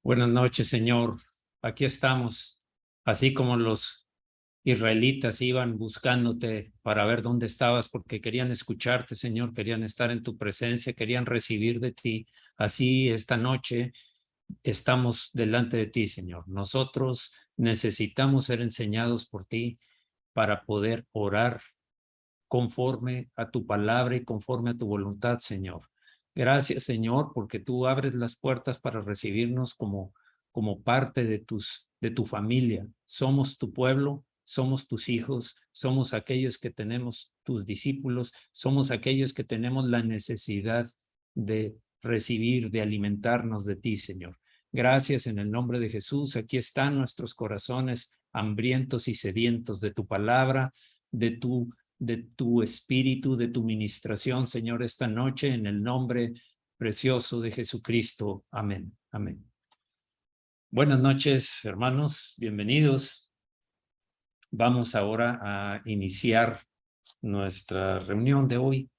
Buenas noches, Señor. Aquí estamos, así como los israelitas iban buscándote para ver dónde estabas, porque querían escucharte, Señor, querían estar en tu presencia, querían recibir de ti. Así esta noche estamos delante de ti, Señor. Nosotros necesitamos ser enseñados por ti para poder orar conforme a tu palabra y conforme a tu voluntad, Señor. Gracias, Señor, porque tú abres las puertas para recibirnos como parte de tu familia. Somos tu pueblo, somos tus hijos, somos aquellos que tenemos tus discípulos, somos aquellos que tenemos la necesidad de recibir, de alimentarnos de ti, Señor. Gracias en el nombre de Jesús. Aquí están nuestros corazones hambrientos y sedientos de tu palabra, de tu espíritu, de tu ministración, Señor, esta noche, en el nombre precioso de Jesucristo. Amén. Amén. Buenas noches, hermanos. Bienvenidos. Vamos ahora a iniciar nuestra reunión de hoy.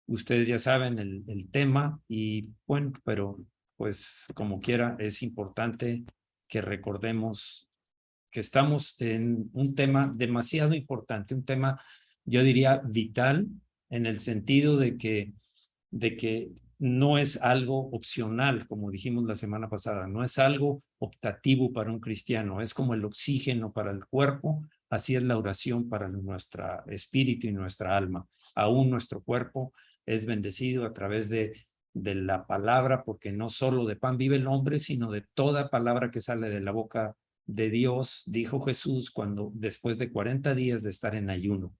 Ustedes ya saben el tema y bueno, pero pues como quiera, es importante que recordemos que estamos en un tema demasiado importante, un tema, yo diría, vital, en el sentido de que no es algo opcional, como dijimos la semana pasada, no es algo optativo para un cristiano, es como el oxígeno para el cuerpo, así es la oración para nuestro espíritu y nuestra alma. Aún nuestro cuerpo es bendecido a través de la palabra, porque no solo de pan vive el hombre, sino de toda palabra que sale de la boca de Dios, dijo Jesús cuando después de 40 días de estar en ayuno,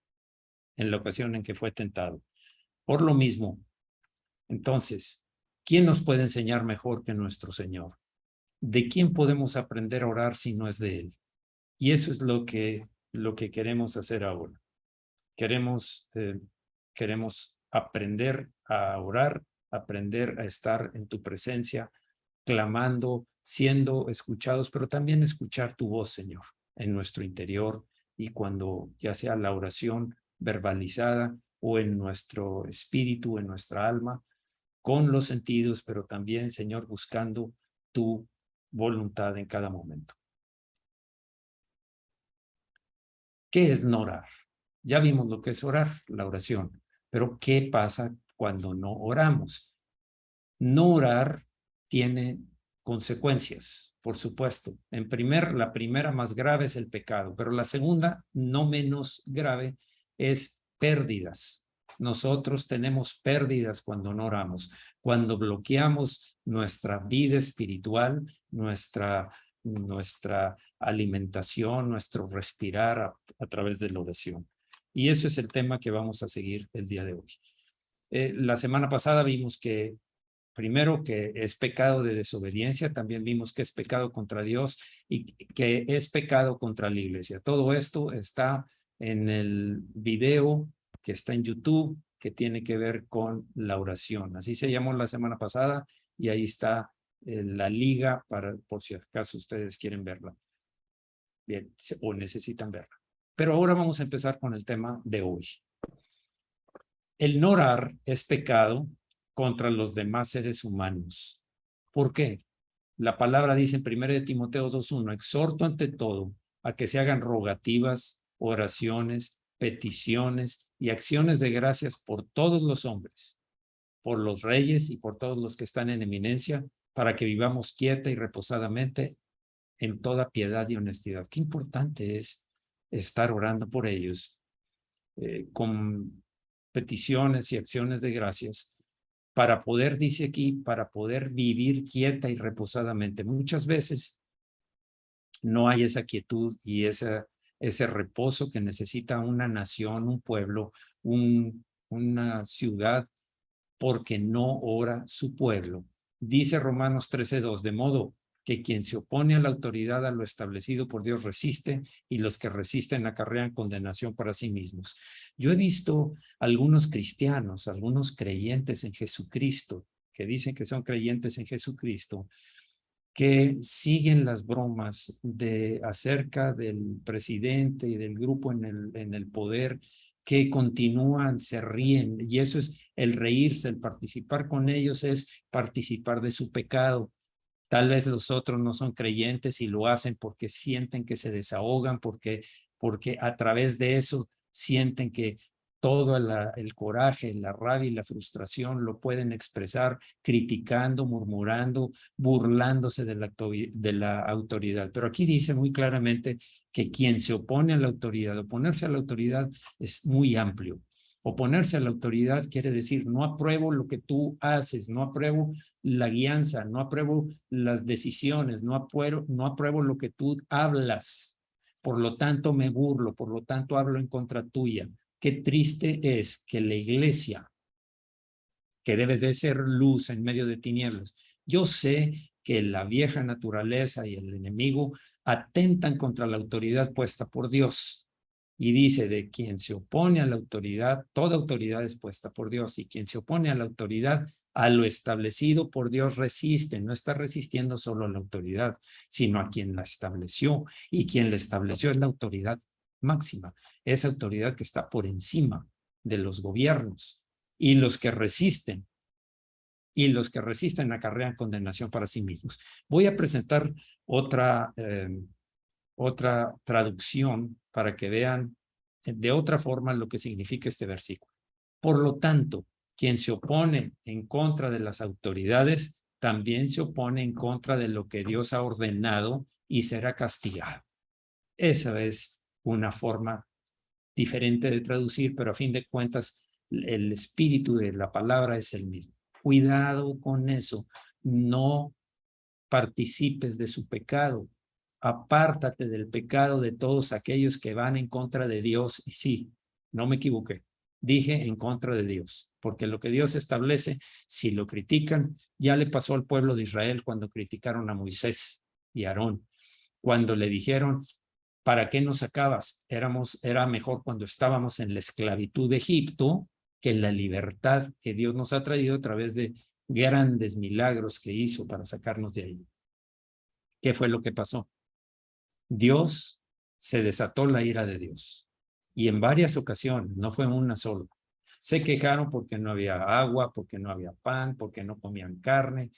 en la ocasión en que fue tentado. Por lo mismo, entonces, ¿quién nos puede enseñar mejor que nuestro Señor? ¿De quién podemos aprender a orar si no es de Él? Y eso es lo que queremos hacer ahora. Queremos aprender a orar, aprender a estar en tu presencia, clamando, siendo escuchados, pero también escuchar tu voz, Señor, en nuestro interior y cuando ya sea la oración verbalizada o en nuestro espíritu, en nuestra alma, con los sentidos, pero también, Señor, buscando tu voluntad en cada momento. ¿Qué es no orar? Ya vimos lo que es orar, la oración, pero ¿qué pasa cuando no oramos? No orar tiene consecuencias, por supuesto. La primera más grave es el pecado, pero la segunda, no menos grave, es pérdidas. Nosotros tenemos pérdidas cuando no oramos, cuando bloqueamos nuestra vida espiritual, nuestra alimentación, nuestro respirar a través de la oración. Y eso es el tema que vamos a seguir el día de hoy. La semana pasada vimos que primero que es pecado de desobediencia, también vimos que es pecado contra Dios y que es pecado contra la iglesia. Todo esto está en el video que está en YouTube, que tiene que ver con la oración. Así se llamó la semana pasada y ahí está la liga por si acaso ustedes quieren verla. Bien, o necesitan verla. Pero ahora vamos a empezar con el tema de hoy. El no orar es pecado contra los demás seres humanos. ¿Por qué? La palabra dice en 1 Timoteo 2:1, exhorto ante todo a que se hagan rogativas, oraciones, peticiones y acciones de gracias por todos los hombres, por los reyes y por todos los que están en eminencia, para que vivamos quieta y reposadamente en toda piedad y honestidad. Qué importante es estar orando por ellos con peticiones y acciones de gracias para poder, dice aquí, para poder vivir quieta y reposadamente. Muchas veces no hay esa quietud y ese reposo que necesita una nación, un pueblo, una ciudad, porque no ora su pueblo. Dice Romanos 13:2, de modo que quien se opone a la autoridad, a lo establecido por Dios, resiste, y los que resisten acarrean condenación para sí mismos. Yo he visto algunos cristianos, algunos creyentes en Jesucristo, que dicen que son creyentes en Jesucristo, que siguen las bromas acerca del presidente y del grupo en el poder, que continúan, se ríen, y eso es el reírse, el participar con ellos es participar de su pecado. Tal vez los otros no son creyentes y lo hacen porque sienten que se desahogan, porque a través de eso sienten que todo el coraje, la rabia y la frustración lo pueden expresar criticando, murmurando, burlándose de la autoridad. Pero aquí dice muy claramente que quien se opone a la autoridad, oponerse a la autoridad es muy amplio. Oponerse a la autoridad quiere decir no apruebo lo que tú haces, no apruebo la guianza, no apruebo las decisiones, no apruebo lo que tú hablas. Por lo tanto, me burlo, por lo tanto, hablo en contra tuya. Qué triste es que la iglesia, que debe de ser luz en medio de tinieblas, yo sé que la vieja naturaleza y el enemigo atentan contra la autoridad puesta por Dios. Y dice, de quien se opone a la autoridad, toda autoridad es puesta por Dios, y quien se opone a la autoridad, a lo establecido por Dios resiste. No está resistiendo solo a la autoridad, sino a quien la estableció, y quien la estableció es la autoridad máxima, esa autoridad que está por encima de los gobiernos. Y los que resisten acarrean condenación para sí mismos. Voy a presentar otra traducción para que vean de otra forma lo que significa este versículo. Por lo tanto, quien se opone en contra de las autoridades, también se opone en contra de lo que Dios ha ordenado y será castigado. Esa es una forma diferente de traducir, pero a fin de cuentas el espíritu de la palabra es el mismo. Cuidado con eso, no participes de su pecado, apártate del pecado de todos aquellos que van en contra de Dios. Y sí, no me equivoqué, dije en contra de Dios, porque lo que Dios establece, si lo critican, ya le pasó al pueblo de Israel cuando criticaron a Moisés y Aarón, cuando le dijeron, ¿para qué nos sacabas? Era mejor cuando estábamos en la esclavitud de Egipto que en la libertad que Dios nos ha traído a través de grandes milagros que hizo para sacarnos de ahí. ¿Qué fue lo que pasó? Dios se desató la ira de Dios. Y en varias ocasiones, no fue una sola. Se quejaron porque no había agua, porque no había pan, porque no comían carne.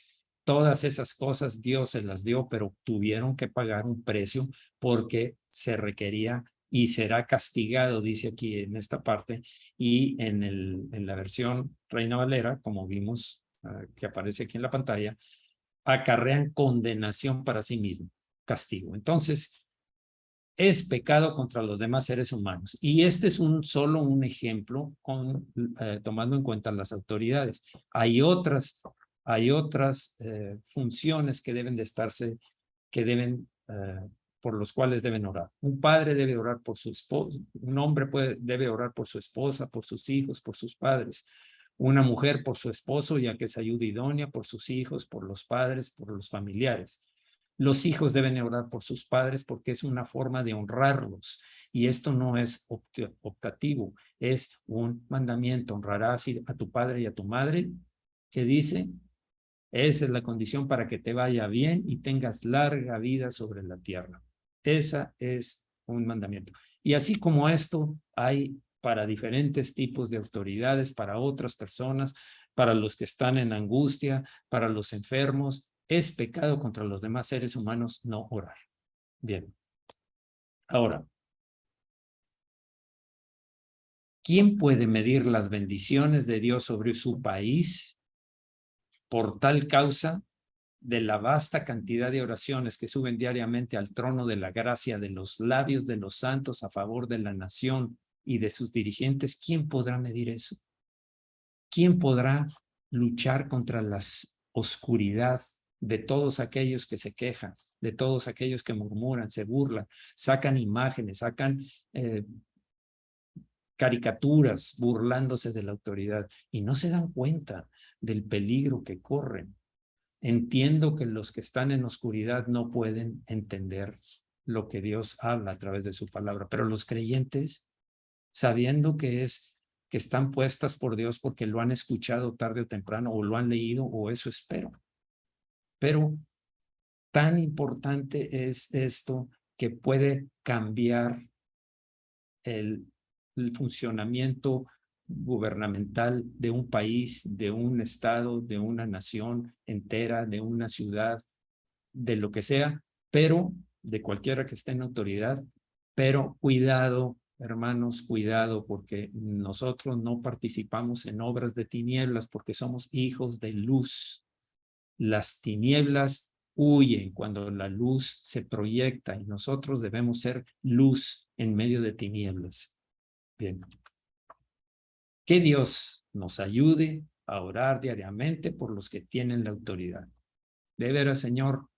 Todas esas cosas Dios se las dio, pero tuvieron que pagar un precio porque se requería y será castigado, dice aquí en esta parte, y en la versión Reina Valera, como vimos que aparece aquí en la pantalla, acarrean condenación para sí mismo, castigo. Entonces, es pecado contra los demás seres humanos. Y este es solo un ejemplo tomando en cuenta las autoridades. Hay otras funciones que deben de estarse, que deben, por los cuales deben orar. Un padre debe orar por su esposo, un hombre debe orar por su esposa, por sus hijos, por sus padres. Una mujer por su esposo, ya que es ayuda idónea, por sus hijos, por los padres, por los familiares. Los hijos deben orar por sus padres porque es una forma de honrarlos. Y esto no es optativo, es un mandamiento. Honrarás a tu padre y a tu madre, que dice, esa es la condición para que te vaya bien y tengas larga vida sobre la tierra. Esa es un mandamiento. Y así como esto, hay para diferentes tipos de autoridades, para otras personas, para los que están en angustia, para los enfermos. Es pecado contra los demás seres humanos no orar. Bien. Ahora, ¿quién puede medir las bendiciones de Dios sobre su país? Por tal causa de la vasta cantidad de oraciones que suben diariamente al trono de la gracia de los labios de los santos a favor de la nación y de sus dirigentes, ¿quién podrá medir eso? ¿Quién podrá luchar contra la oscuridad de todos aquellos que se quejan, de todos aquellos que murmuran, se burlan, sacan imágenes, sacan caricaturas burlándose de la autoridad y no se dan cuenta del peligro que corren? Entiendo que los que están en oscuridad no pueden entender lo que Dios habla a través de su palabra, pero los creyentes, sabiendo que están puestas por Dios porque lo han escuchado tarde o temprano o lo han leído o eso espero. Pero tan importante es esto que puede cambiar el funcionamiento gubernamental de un país, de un estado, de una nación entera, de una ciudad, de lo que sea, pero de cualquiera que esté en autoridad, pero cuidado, hermanos, cuidado, porque nosotros no participamos en obras de tinieblas porque somos hijos de luz. Las tinieblas huyen cuando la luz se proyecta y nosotros debemos ser luz en medio de tinieblas. Bien. Que Dios nos ayude a orar diariamente por los que tienen la autoridad. De veras, Señor,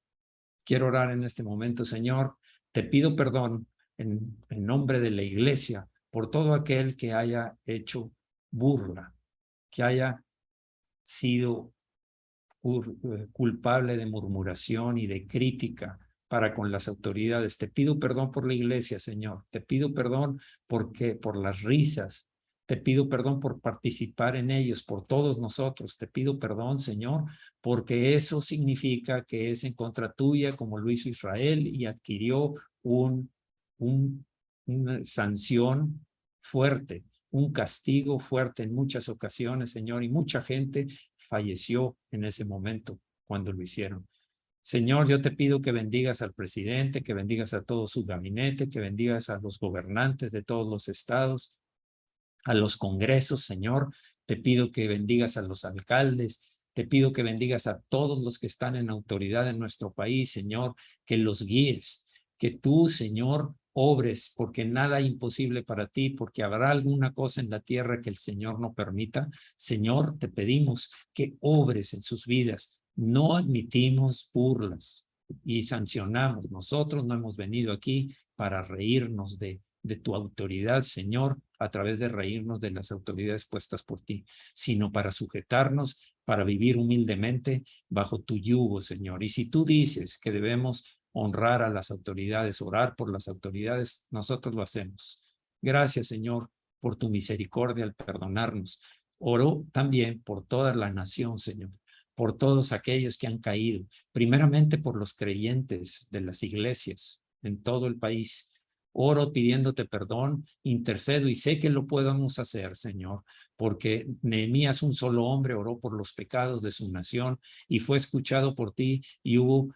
quiero orar en este momento, Señor. Te pido perdón en nombre de la iglesia por todo aquel que haya hecho burla, que haya sido culpable de murmuración y de crítica para con las autoridades. Te pido perdón por la iglesia, Señor. Te pido perdón por las risas. Te pido perdón por participar en ellos, por todos nosotros. Te pido perdón, Señor, porque eso significa que es en contra tuya, como lo hizo Israel, y adquirió una sanción fuerte, un castigo fuerte en muchas ocasiones, Señor, y mucha gente falleció en ese momento cuando lo hicieron. Señor, yo te pido que bendigas al presidente, que bendigas a todo su gabinete, que bendigas a los gobernantes de todos los estados, a los congresos, Señor. Te pido que bendigas a los alcaldes, te pido que bendigas a todos los que están en autoridad en nuestro país, Señor, que los guíes, que tú, Señor, obres, porque nada es imposible para ti, porque habrá alguna cosa en la tierra que el Señor no permita. Señor, te pedimos que obres en sus vidas. No admitimos burlas y sancionamos. Nosotros no hemos venido aquí para reírnos de tu autoridad, Señor, a través de reírnos de las autoridades puestas por ti, sino para sujetarnos, para vivir humildemente bajo tu yugo, Señor. Y si tú dices que debemos honrar a las autoridades, orar por las autoridades, nosotros lo hacemos. Gracias, Señor, por tu misericordia al perdonarnos. Oro también por toda la nación, Señor, por todos aquellos que han caído, primeramente por los creyentes de las iglesias en todo el país. Oro pidiéndote perdón, intercedo y sé que lo podemos hacer, Señor, porque Nehemías, un solo hombre, oró por los pecados de su nación y fue escuchado por ti y hubo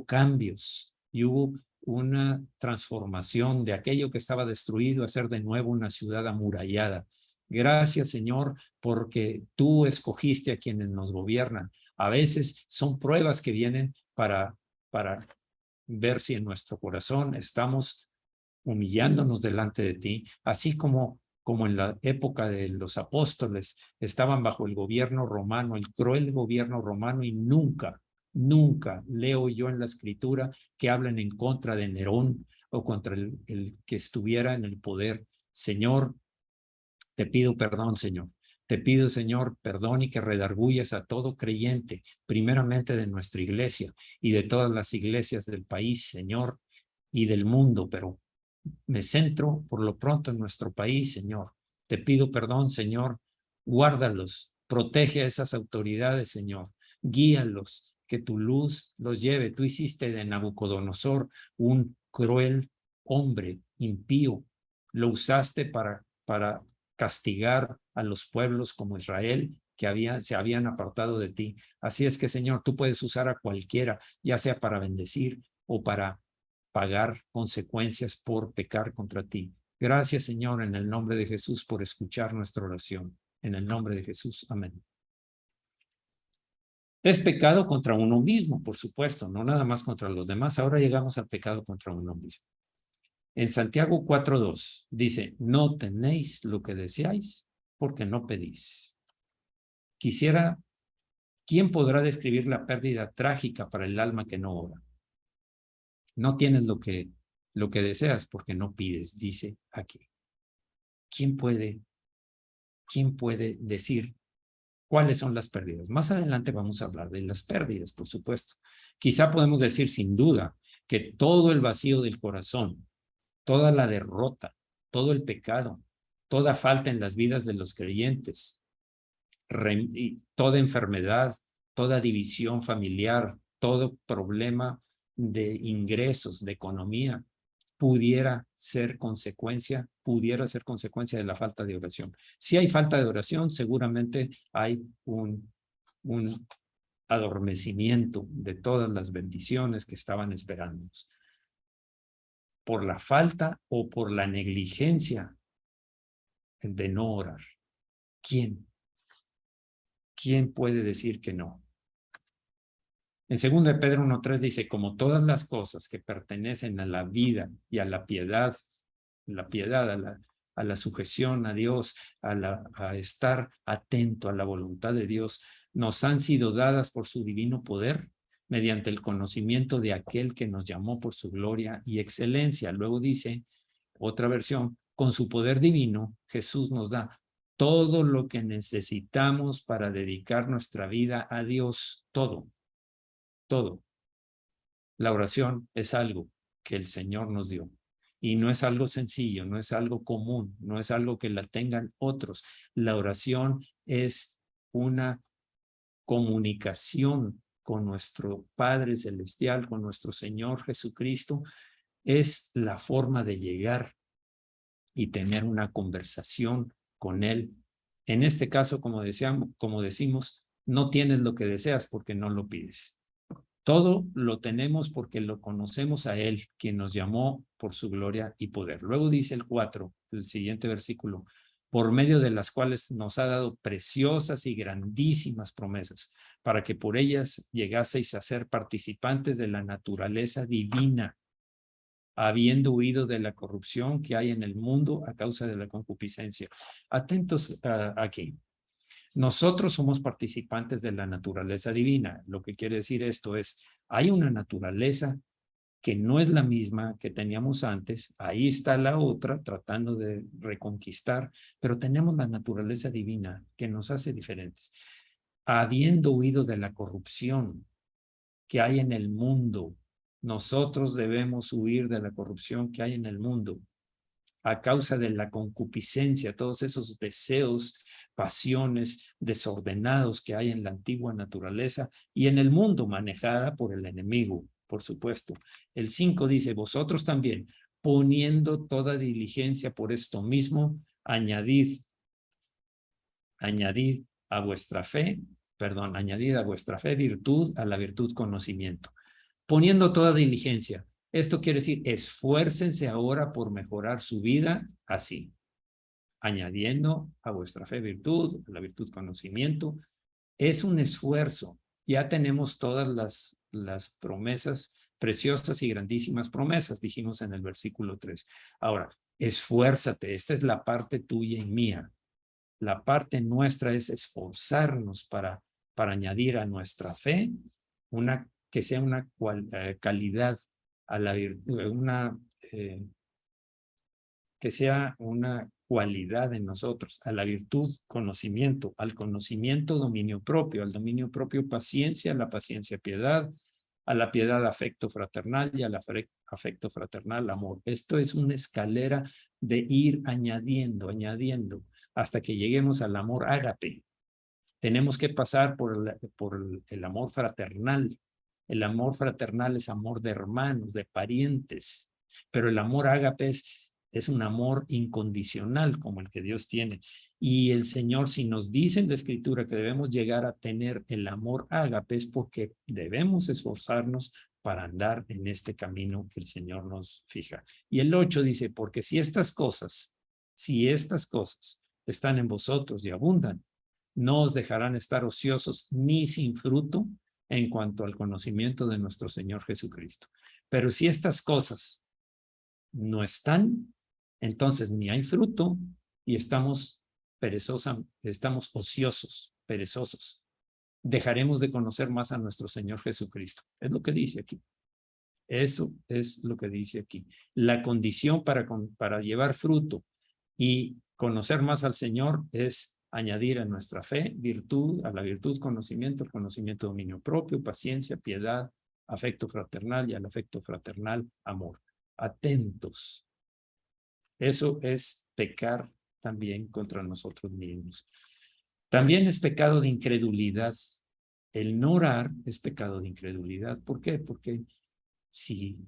cambios y hubo una transformación de aquello que estaba destruido a ser de nuevo una ciudad amurallada. Gracias, Señor, porque tú escogiste a quienes nos gobiernan. A veces son pruebas que vienen para ver si en nuestro corazón estamos humillándonos delante de ti, así como en la época de los apóstoles estaban bajo el gobierno romano, el cruel gobierno romano, y nunca leo yo en la escritura que hablen en contra de Nerón o contra el que estuviera en el poder. Señor, te pido perdón, Señor. Te pido, Señor, perdón y que redarguyas a todo creyente, primeramente de nuestra iglesia y de todas las iglesias del país, Señor, y del mundo, pero me centro por lo pronto en nuestro país, Señor. Te pido perdón, Señor. Guárdalos, protege a esas autoridades, Señor. Guíalos, que tu luz los lleve. Tú hiciste de Nabucodonosor un cruel hombre, impío. Lo usaste para castigar a los pueblos como Israel que se habían apartado de ti. Así es que, Señor, tú puedes usar a cualquiera, ya sea para bendecir o para pagar consecuencias por pecar contra ti. Gracias, Señor, en el nombre de Jesús por escuchar nuestra oración. En el nombre de Jesús. Amén. Es pecado contra uno mismo, por supuesto, no nada más contra los demás. Ahora llegamos al pecado contra uno mismo. En Santiago 4:2 dice, no tenéis lo que deseáis porque no pedís. ¿Quién podrá describir la pérdida trágica para el alma que no ora? No tienes lo que deseas porque no pides, dice aquí. ¿Quién puede decir cuáles son las pérdidas? Más adelante vamos a hablar de las pérdidas, por supuesto. Quizá podemos decir sin duda que todo el vacío del corazón, toda la derrota, todo el pecado, toda falta en las vidas de los creyentes, toda enfermedad, toda división familiar, todo problema de ingresos, de economía, pudiera ser consecuencia de la falta de oración. Si hay falta de oración, seguramente hay adormecimiento de todas las bendiciones que estaban esperándonos. Por la falta o por la negligencia de no orar. ¿Quién? ¿Quién puede decir que no? En 2 de Pedro 1:3 dice, como todas las cosas que pertenecen a la vida y a la piedad, a la sujeción a Dios, a estar atento a la voluntad de Dios, nos han sido dadas por su divino poder, mediante el conocimiento de aquel que nos llamó por su gloria y excelencia. Luego dice, otra versión, con su poder divino, Jesús nos da todo lo que necesitamos para dedicar nuestra vida a Dios, todo. La oración es algo que el Señor nos dio y no es algo sencillo, no es algo común, no es algo que la tengan otros. La oración es una comunicación con nuestro Padre Celestial, con nuestro Señor Jesucristo. Es la forma de llegar y tener una conversación con Él. En este caso, como decimos, no tienes lo que deseas porque no lo pides. Todo lo tenemos porque lo conocemos a Él, quien nos llamó por su gloria y poder. Luego dice el 4, el siguiente versículo, por medio de las cuales nos ha dado preciosas y grandísimas promesas, para que por ellas llegaseis a ser participantes de la naturaleza divina, habiendo huido de la corrupción que hay en el mundo a causa de la concupiscencia. Atentos aquí. Nosotros somos participantes de la naturaleza divina. Lo que quiere decir esto es, hay una naturaleza que no es la misma que teníamos antes. Ahí está la otra tratando de reconquistar, pero tenemos la naturaleza divina que nos hace diferentes. Habiendo huido de la corrupción que hay en el mundo, nosotros debemos huir de la corrupción que hay en el mundo a causa de la concupiscencia, todos esos deseos, pasiones desordenados que hay en la antigua naturaleza y en el mundo manejada por el enemigo, por supuesto. El 5 dice, vosotros también, poniendo toda diligencia por esto mismo, añadid a vuestra fe virtud, a la virtud conocimiento. Poniendo toda diligencia. Esto quiere decir, esfuércense ahora por mejorar su vida así, añadiendo a vuestra fe virtud, a la virtud conocimiento. Es un esfuerzo. Ya tenemos todas las promesas, preciosas y grandísimas promesas, dijimos en el versículo 3. Ahora, esfuérzate, esta es la parte tuya y mía. La parte nuestra es esforzarnos para añadir a nuestra fe que sea una calidad, a la virtud, que sea una cualidad en nosotros, a la virtud conocimiento, al conocimiento dominio propio, al dominio propio paciencia, a la paciencia piedad, a la piedad afecto fraternal y al afecto fraternal amor. Esto es una escalera de ir añadiendo, hasta que lleguemos al amor ágape. Tenemos que pasar por el amor fraternal. El amor fraternal es amor de hermanos, de parientes, pero el amor ágape es un amor incondicional como el que Dios tiene. Y el Señor, si nos dice en la Escritura que debemos llegar a tener el amor ágape, es porque debemos esforzarnos para andar en este camino que el Señor nos fija. Y el 8 dice, porque si estas cosas están en vosotros y abundan, no os dejarán estar ociosos ni sin fruto en cuanto al conocimiento de nuestro Señor Jesucristo. Pero si estas cosas no están, entonces ni hay fruto y estamos ociosos, perezosos. Dejaremos de conocer más a nuestro Señor Jesucristo. Es lo que dice aquí. Eso es lo que dice aquí. La condición para llevar fruto y conocer más al Señor es añadir a nuestra fe virtud, a la virtud conocimiento, el conocimiento dominio propio, paciencia, piedad, afecto fraternal y al afecto fraternal amor. Atentos. Eso es pecar también contra nosotros mismos. También es pecado de incredulidad. El no orar es pecado de incredulidad. ¿Por qué? Porque si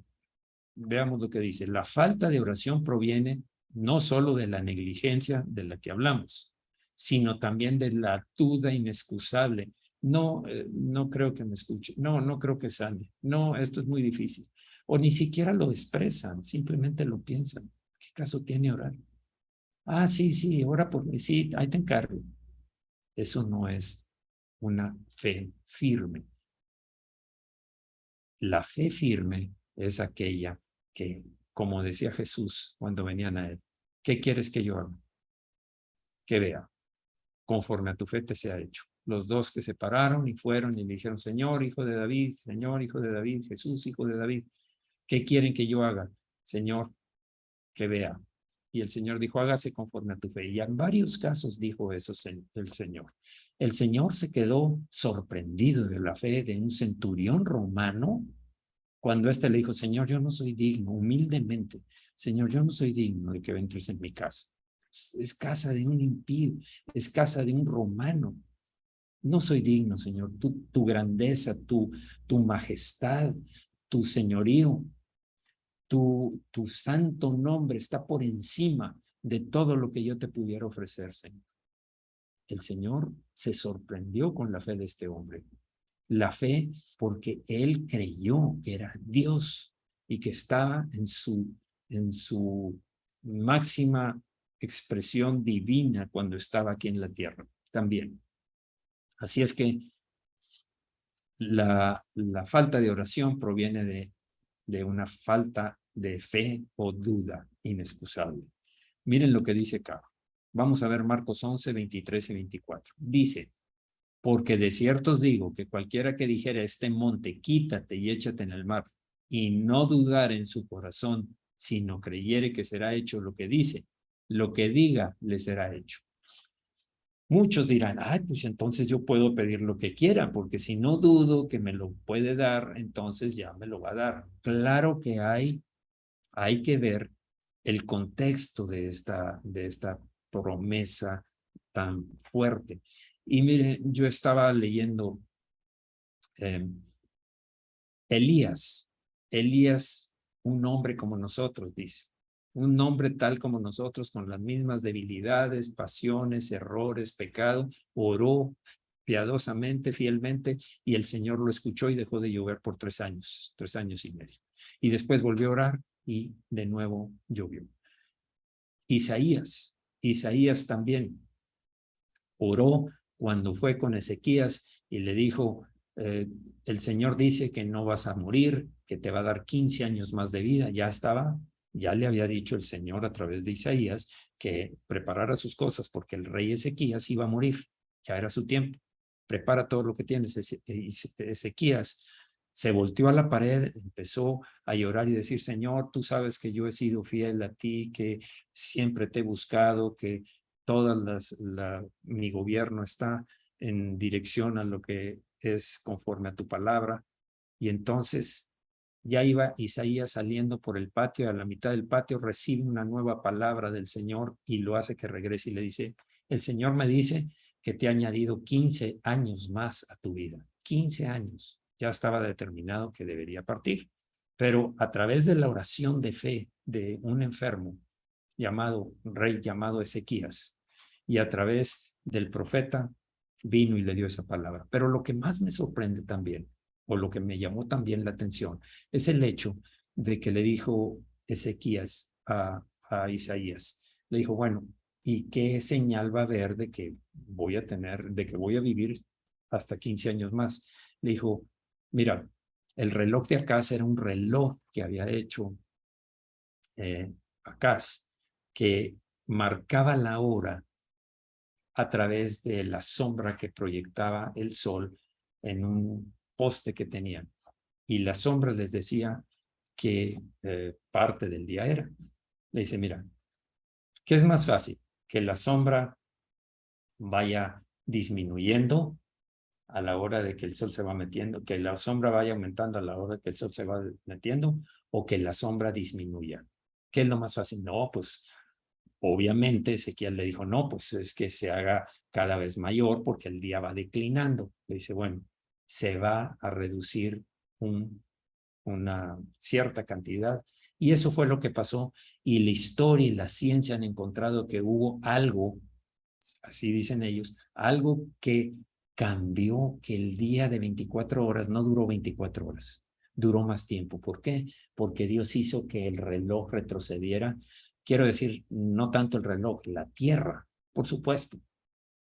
veamos lo que dice, la falta de oración proviene no solo de la negligencia de la que hablamos, sino también de la duda inexcusable No, no creo que me escuche. No, no creo que sane. No, esto es muy difícil. O ni siquiera lo expresan, simplemente lo piensan. ¿Qué caso tiene orar? Ah, sí, sí, ora por mí. Sí, ahí te encargo. Eso no es una fe firme. La fe firme es aquella que, como decía Jesús cuando venían a él, ¿qué quieres que yo haga? Que vea, conforme a tu fe te sea hecho. Los dos que se pararon y fueron y le dijeron, Señor, hijo de David, Señor, hijo de David, Jesús, hijo de David, ¿qué quieren que yo haga? Señor, que vea. Y el Señor dijo, hágase conforme a tu fe. Y en varios casos dijo eso el Señor. El Señor se quedó sorprendido de la fe de un centurión romano cuando éste le dijo, Señor, yo no soy digno, humildemente, Señor, yo no soy digno de que entres en mi casa. Es casa de un impío, es casa de un romano. No soy digno, Señor. Tu grandeza, tu majestad, tu señorío, tu santo nombre está por encima de todo lo que yo te pudiera ofrecer, Señor. El Señor se sorprendió con la fe de este hombre. La fe porque él creyó que era Dios y que estaba en su máxima expresión divina cuando estaba aquí en la tierra también. Así es que la falta de oración proviene de una falta de fe o duda inexcusable. Miren lo que dice acá. Vamos a ver Marcos 11, 23 y 24. Dice, porque de cierto os digo que cualquiera que dijera a este monte, quítate y échate en el mar, y no dudar en su corazón, sino creyere que será hecho lo que dice, lo que diga le será hecho. Muchos dirán, ay, pues entonces yo puedo pedir lo que quiera, porque si no dudo que me lo puede dar, entonces ya me lo va a dar. Claro que hay que ver el contexto de esta promesa tan fuerte. Y mire, yo estaba leyendo Elías, un hombre como nosotros, dice, un hombre tal como nosotros, con las mismas debilidades, pasiones, errores, pecado, oró piadosamente, fielmente, y el Señor lo escuchó y dejó de llover por 3 años y medio. Y después volvió a orar y de nuevo llovió. Isaías también oró cuando fue con Ezequías y le dijo, el Señor dice que no vas a morir, que te va a dar 15 años más de vida. Ya le había dicho el Señor a través de Isaías que preparara sus cosas porque el rey Ezequías iba a morir, ya era su tiempo. Prepara todo lo que tienes. Ezequías se volteó a la pared, empezó a llorar y decir, Señor, tú sabes que yo he sido fiel a ti, que siempre te he buscado, que mi gobierno está en dirección a lo que es conforme a tu palabra. Y entonces ya iba Isaías saliendo por el patio, a la mitad del patio recibe una nueva palabra del Señor y lo hace que regrese y le dice, el Señor me dice que te ha añadido 15 años más a tu vida. 15 años. Ya estaba determinado que debería partir. Pero a través de la oración de fe de un enfermo rey llamado Ezequías, y a través del profeta vino y le dio esa palabra. Pero lo que más me sorprende también, o lo que me llamó también la atención, es el hecho de que le dijo Ezequías a Isaías, le dijo, bueno, ¿y qué señal va a haber de que voy a vivir hasta 15 años más? Le dijo, mira, el reloj de Acaz era un reloj que había hecho Acaz, que marcaba la hora a través de la sombra que proyectaba el sol en un poste que tenían. Y la sombra les decía qué parte del día era. Le dice, mira, ¿qué es más fácil? Que la sombra vaya disminuyendo a la hora de que el sol se va metiendo, que la sombra vaya aumentando a la hora que el sol se va metiendo, o que la sombra disminuya. ¿Qué es lo más fácil? No, pues obviamente Ezequiel le dijo, no, pues es que se haga cada vez mayor porque el día va declinando. Le dice, bueno, se va a reducir una cierta cantidad. Y eso fue lo que pasó. Y la historia y la ciencia han encontrado que hubo algo, así dicen ellos, algo que cambió que el día de 24 horas no duró 24 horas, duró más tiempo. ¿Por qué? Porque Dios hizo que el reloj retrocediera. Quiero decir, no tanto el reloj, la tierra, por supuesto.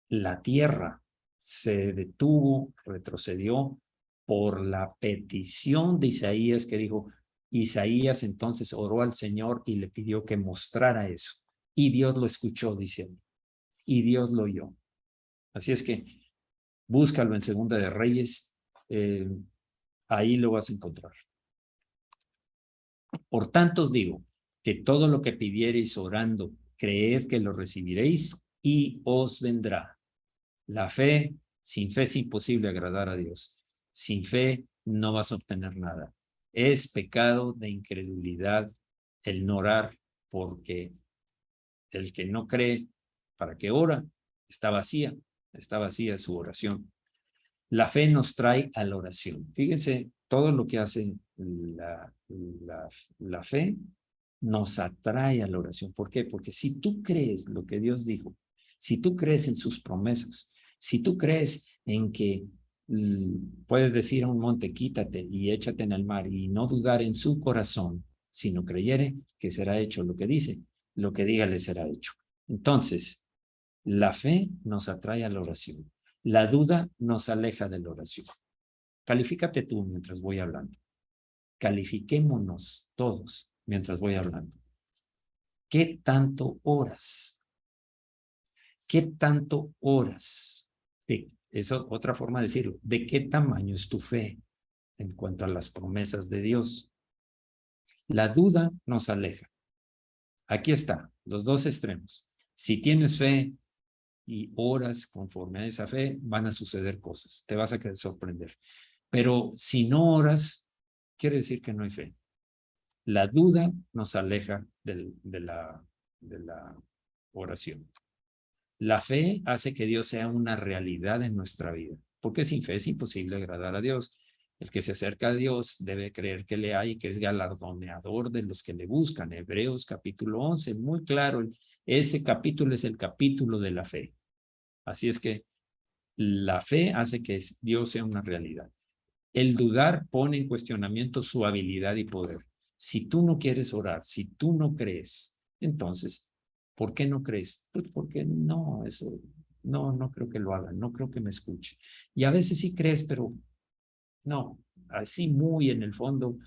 La tierra se detuvo, retrocedió por la petición de Isaías que dijo, Isaías entonces oró al Señor y le pidió que mostrara eso. Y Dios lo escuchó, dice, y Dios lo oyó. Así es que búscalo en Segunda de Reyes, ahí lo vas a encontrar. Por tanto os digo, que todo lo que pidiereis orando, creed que lo recibiréis y os vendrá. La fe, sin fe es imposible agradar a Dios. Sin fe no vas a obtener nada. Es pecado de incredulidad el no orar, porque el que no cree, ¿para qué ora? Está vacía su oración. La fe nos trae a la oración. Fíjense, todo lo que hace la fe nos atrae a la oración. ¿Por qué? Porque si tú crees lo que Dios dijo, si tú crees en sus promesas, si tú crees en que puedes decir a un monte, quítate y échate en el mar, y no dudar en su corazón, sino creyere que será hecho lo que dice, lo que diga le será hecho. Entonces, la fe nos atrae a la oración. La duda nos aleja de la oración. Califícate tú mientras voy hablando. Califiquémonos todos mientras voy hablando. ¿Qué tanto oras? ¿Qué tanto oras? Eso es otra forma de decirlo. ¿De qué tamaño es tu fe en cuanto a las promesas de Dios? La duda nos aleja. Aquí está, los dos extremos. Si tienes fe y oras conforme a esa fe, van a suceder cosas. Te vas a sorprender. Pero si no oras, quiere decir que no hay fe. La duda nos aleja de la oración. La fe hace que Dios sea una realidad en nuestra vida, porque sin fe es imposible agradar a Dios. El que se acerca a Dios debe creer que le hay y que es galardoneador de los que le buscan. Hebreos capítulo 11, muy claro. Ese capítulo es el capítulo de la fe. Así es que la fe hace que Dios sea una realidad. El dudar pone en cuestionamiento su habilidad y poder. Si tú no quieres orar, si tú no crees, entonces, ¿por qué no crees? Pues porque no, eso, no creo que lo hagan, no creo que me escuche. Y a veces sí crees, pero no, así muy en el fondo,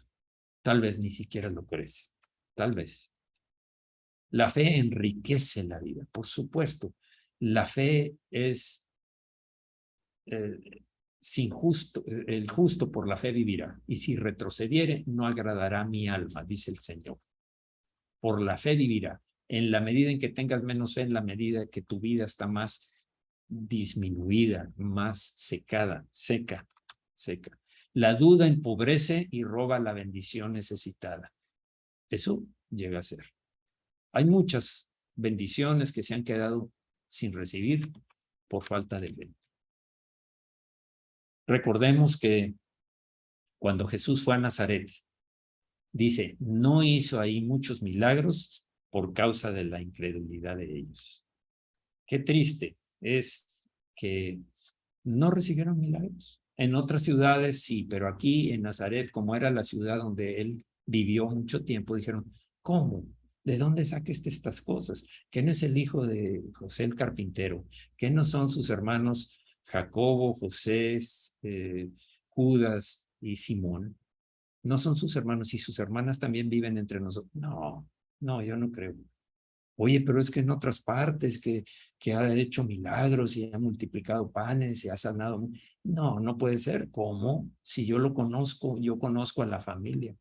tal vez ni siquiera lo crees, tal vez. La fe enriquece la vida, por supuesto. La fe es el justo por la fe vivirá, y si retrocediere, no agradará mi alma, dice el Señor. Por la fe vivirá. En la medida en que tengas menos fe, en la medida que tu vida está más disminuida, más seca. La duda empobrece y roba la bendición necesitada. Eso llega a ser. Hay muchas bendiciones que se han quedado sin recibir por falta de fe. Recordemos que cuando Jesús fue a Nazaret, dice, no hizo ahí muchos milagros por causa de la incredulidad de ellos. Qué triste es que no recibieron milagros. En otras ciudades sí, pero aquí en Nazaret, como era la ciudad donde él vivió mucho tiempo, dijeron, ¿cómo? ¿De dónde saca estas cosas? ¿Que no es el hijo de José el carpintero? ¿Que no son sus hermanos Jacobo, José, Judas y Simón? ¿No son sus hermanos y sus hermanas también viven entre nosotros? No, yo no creo. Oye, pero es que en otras partes que ha hecho milagros y ha multiplicado panes y ha sanado. No puede ser. ¿Cómo? Si yo lo conozco, yo conozco a la familia.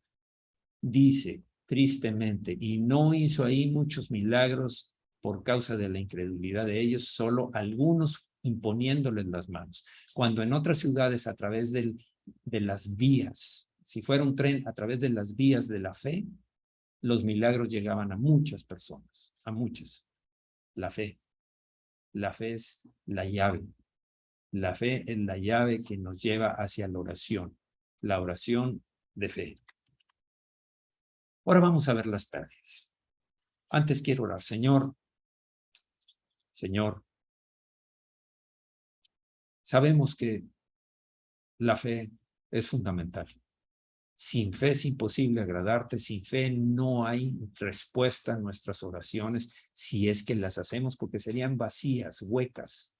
Dice tristemente, y no hizo ahí muchos milagros por causa de la incredulidad de ellos, solo algunos imponiéndoles las manos. Cuando en otras ciudades a través de las vías, si fuera un tren a través de las vías de la fe, los milagros llegaban a muchas personas, a muchas. La fe es la llave. La fe es la llave que nos lleva hacia la oración de fe. Ahora vamos a ver las pérdidas. Antes quiero orar. Señor, Sabemos que la fe es fundamental. Sin fe es imposible agradarte, sin fe no hay respuesta a nuestras oraciones si es que las hacemos, porque serían vacías, huecas.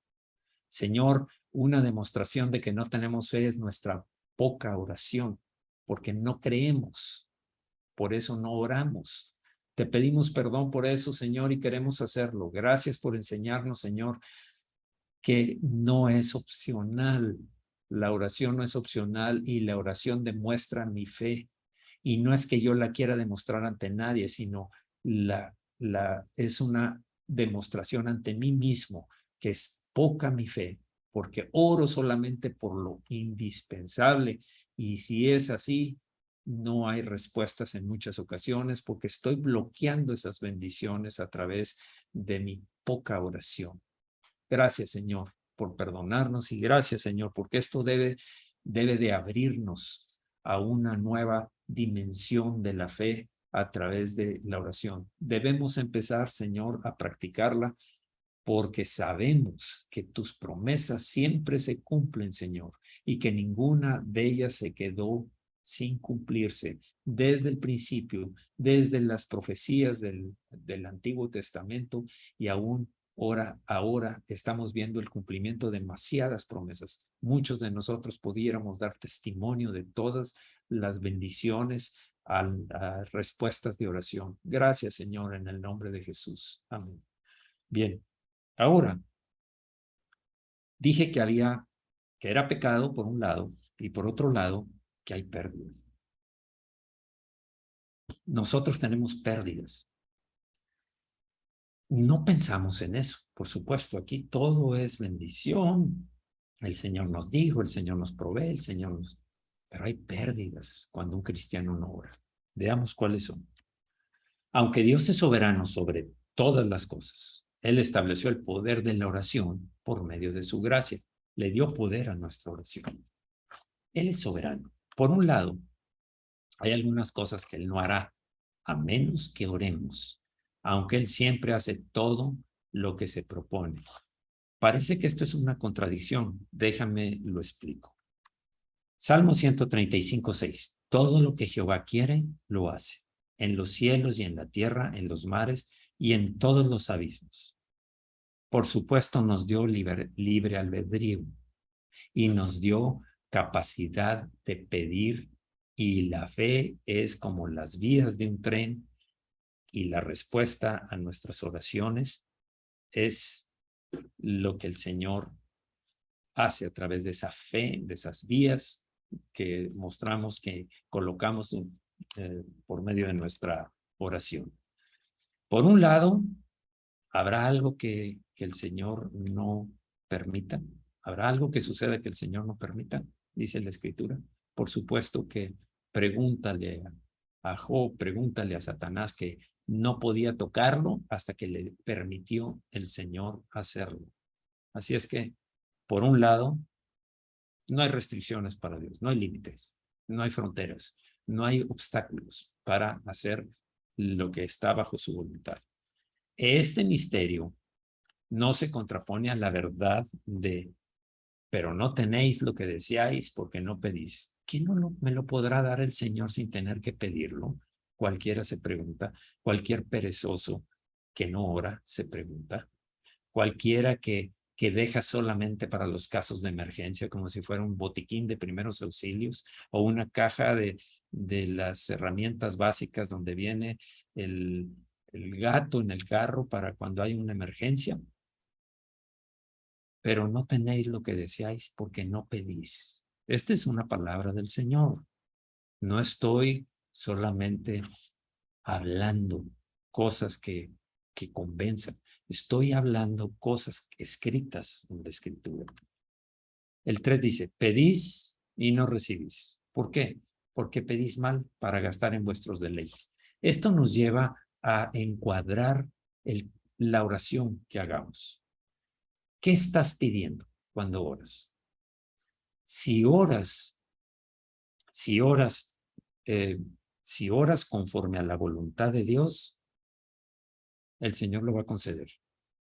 Señor, una demostración de que no tenemos fe es nuestra poca oración, porque no creemos, por eso no oramos. Te pedimos perdón por eso, Señor, y queremos hacerlo. Gracias por enseñarnos, Señor, que no es opcional. La oración no es opcional y la oración demuestra mi fe. Y no es que yo la quiera demostrar ante nadie, sino es una demostración ante mí mismo, que es poca mi fe, porque oro solamente por lo indispensable. Y si es así, no hay respuestas en muchas ocasiones, porque estoy bloqueando esas bendiciones a través de mi poca oración. Gracias, Señor, por perdonarnos, y gracias, Señor, porque esto debe de abrirnos a una nueva dimensión de la fe a través de la oración. Debemos empezar, Señor, a practicarla, porque sabemos que tus promesas siempre se cumplen, Señor, y que ninguna de ellas se quedó sin cumplirse desde el principio, desde las profecías del Antiguo Testamento, y aún ahora estamos viendo el cumplimiento de demasiadas promesas. Muchos de nosotros pudiéramos dar testimonio de todas las bendiciones a respuestas de oración. Gracias, Señor, en el nombre de Jesús. Amén. Bien, ahora dije que era pecado por un lado, y por otro lado que hay pérdidas. Nosotros tenemos pérdidas. No pensamos en eso, por supuesto. Aquí todo es bendición. El Señor nos dijo, el Señor nos provee, el Señor nos... Pero hay pérdidas cuando un cristiano no ora. Veamos cuáles son. Aunque Dios es soberano sobre todas las cosas, Él estableció el poder de la oración por medio de su gracia. Le dio poder a nuestra oración. Él es soberano. Por un lado, hay algunas cosas que Él no hará, a menos que oremos, aunque Él siempre hace todo lo que se propone. Parece que esto es una contradicción. Déjame lo explico. Salmo 135:6. Todo lo que Jehová quiere, lo hace, en los cielos y en la tierra, en los mares y en todos los abismos. Por supuesto, nos dio libre albedrío y nos dio capacidad de pedir, y la fe es como las vías de un tren, y la respuesta a nuestras oraciones es lo que el Señor hace a través de esa fe, de esas vías que mostramos, que colocamos por medio de nuestra oración. Por un lado, ¿habrá algo que el Señor no permita? ¿Habrá algo que suceda que el Señor no permita? Dice la Escritura. Por supuesto que pregúntale a Job, pregúntale a Satanás, que no podía tocarlo hasta que le permitió el Señor hacerlo. Así es que, por un lado, no hay restricciones para Dios, no hay límites, no hay fronteras, no hay obstáculos para hacer lo que está bajo su voluntad. Este misterio no se contrapone a la verdad de, pero no tenéis lo que deseáis porque no pedís. ¿Quién no me lo podrá dar el Señor sin tener que pedirlo? Cualquiera se pregunta. Cualquier perezoso que no ora se pregunta. Cualquiera que deja solamente para los casos de emergencia, como si fuera un botiquín de primeros auxilios o una caja de las herramientas básicas donde viene el gato en el carro para cuando hay una emergencia. Pero no tenéis lo que deseáis porque no pedís. Esta es una palabra del Señor. No estoy solamente hablando cosas que convenzan. Estoy hablando cosas escritas en la Escritura. El 3 dice, pedís y no recibís. ¿Por qué? Porque pedís mal para gastar en vuestros deleites. Esto nos lleva a encuadrar la oración que hagamos. ¿Qué estás pidiendo cuando oras? Si oras conforme a la voluntad de Dios, el Señor lo va a conceder.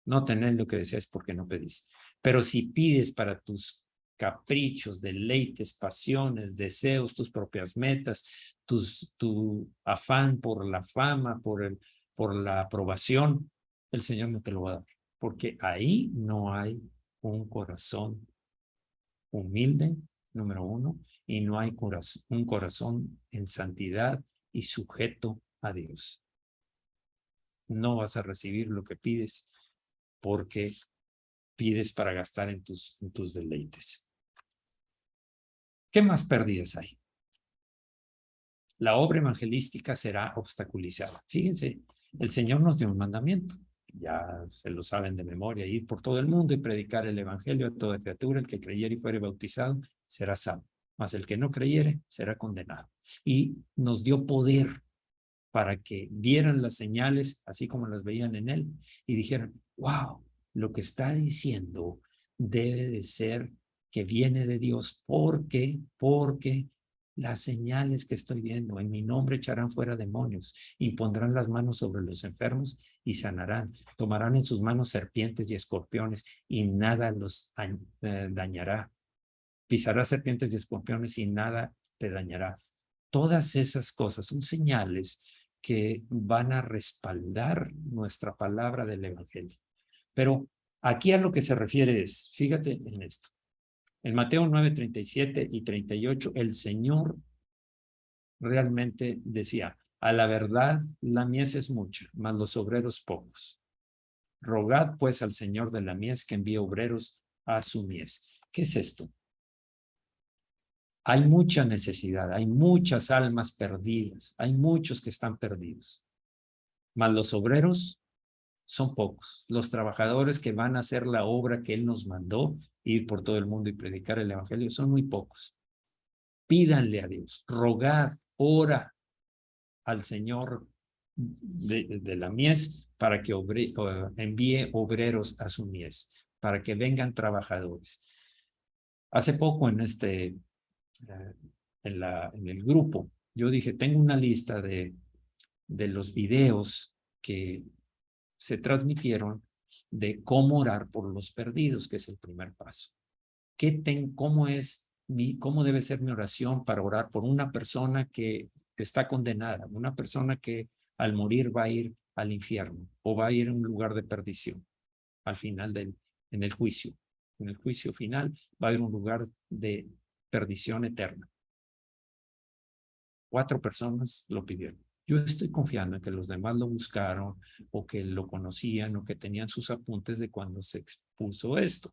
No tener lo que deseas porque no pedís. Pero si pides para tus caprichos, deleites, pasiones, deseos, tus propias metas, tu afán por la fama, por la aprobación, el Señor no te lo va a dar, porque ahí no hay un corazón humilde, número uno, y no hay un corazón en santidad y sujeto a Dios. No vas a recibir lo que pides porque pides para gastar en tus deleites. ¿Qué más pérdidas hay? La obra evangelística será obstaculizada. Fíjense, el Señor nos dio un mandamiento. Ya se lo saben de memoria, ir por todo el mundo y predicar el evangelio a toda criatura. El que creyere y fuere bautizado será salvo, mas el que no creyere será condenado. Y nos dio poder para que vieran las señales así como las veían en él y dijeran, wow, lo que está diciendo debe de ser que viene de Dios. Porque las señales que estoy viendo, en mi nombre echarán fuera demonios, impondrán las manos sobre los enfermos y sanarán, tomarán en sus manos serpientes y escorpiones y nada los dañará. Pisarás serpientes y escorpiones y nada te dañará. Todas esas cosas son señales que van a respaldar nuestra palabra del evangelio. Pero aquí a lo que se refiere es, fíjate en esto. En Mateo 9, 37 y 38, el Señor realmente decía, a la verdad la mies es mucha, mas los obreros pocos. Rogad pues al Señor de la mies que envíe obreros a su mies. ¿Qué es esto? Hay mucha necesidad, hay muchas almas perdidas, hay muchos que están perdidos. Mas los obreros son pocos. Los trabajadores que van a hacer la obra que Él nos mandó, ir por todo el mundo y predicar el evangelio, son muy pocos. Pídanle a Dios, rogad, ora al Señor de la mies para que envíe obreros a su mies, para que vengan trabajadores. Hace poco en el grupo, yo dije, tengo una lista de los videos que se transmitieron de cómo orar por los perdidos, que es el primer paso. ¿Cómo debe ser mi oración para orar por una persona que está condenada, una persona que al morir va a ir al infierno o va a ir a un lugar de perdición al final en el juicio? En el juicio final va a haber un lugar de perdición eterna. 4 personas lo pidieron. Yo estoy confiando en que los demás lo buscaron o que lo conocían o que tenían sus apuntes de cuando se expuso esto.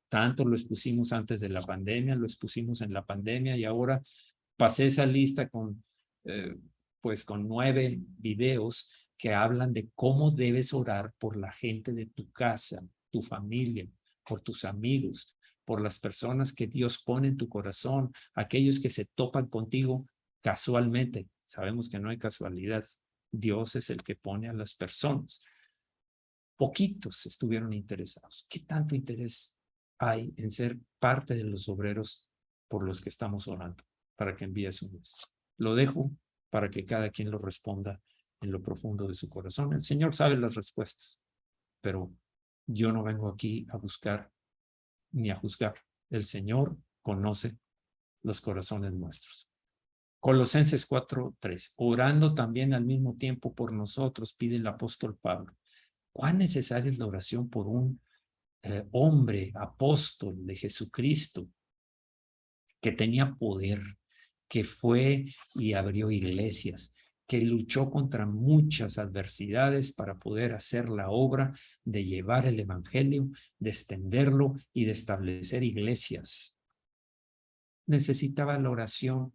Tanto lo expusimos antes de la pandemia, lo expusimos en la pandemia y ahora pasé esa lista con 9 videos que hablan de cómo debes orar por la gente de tu casa, tu familia, por tus amigos, por las personas que Dios pone en tu corazón, aquellos que se topan contigo casualmente. Sabemos que no hay casualidad. Dios es el que pone a las personas. Poquitos estuvieron interesados. ¿Qué tanto interés hay en ser parte de los obreros por los que estamos orando para que envíe su mensaje? Lo dejo para que cada quien lo responda en lo profundo de su corazón. El Señor sabe las respuestas, pero yo no vengo aquí a buscar ni a juzgar. El Señor conoce los corazones nuestros. Colosenses 4:3. Orando también al mismo tiempo por nosotros, pide el apóstol Pablo. ¿Cuán necesaria es la oración por un hombre, apóstol de Jesucristo, que tenía poder, que fue y abrió iglesias, que luchó contra muchas adversidades para poder hacer la obra de llevar el evangelio, de extenderlo y de establecer iglesias? Necesitaba la oración.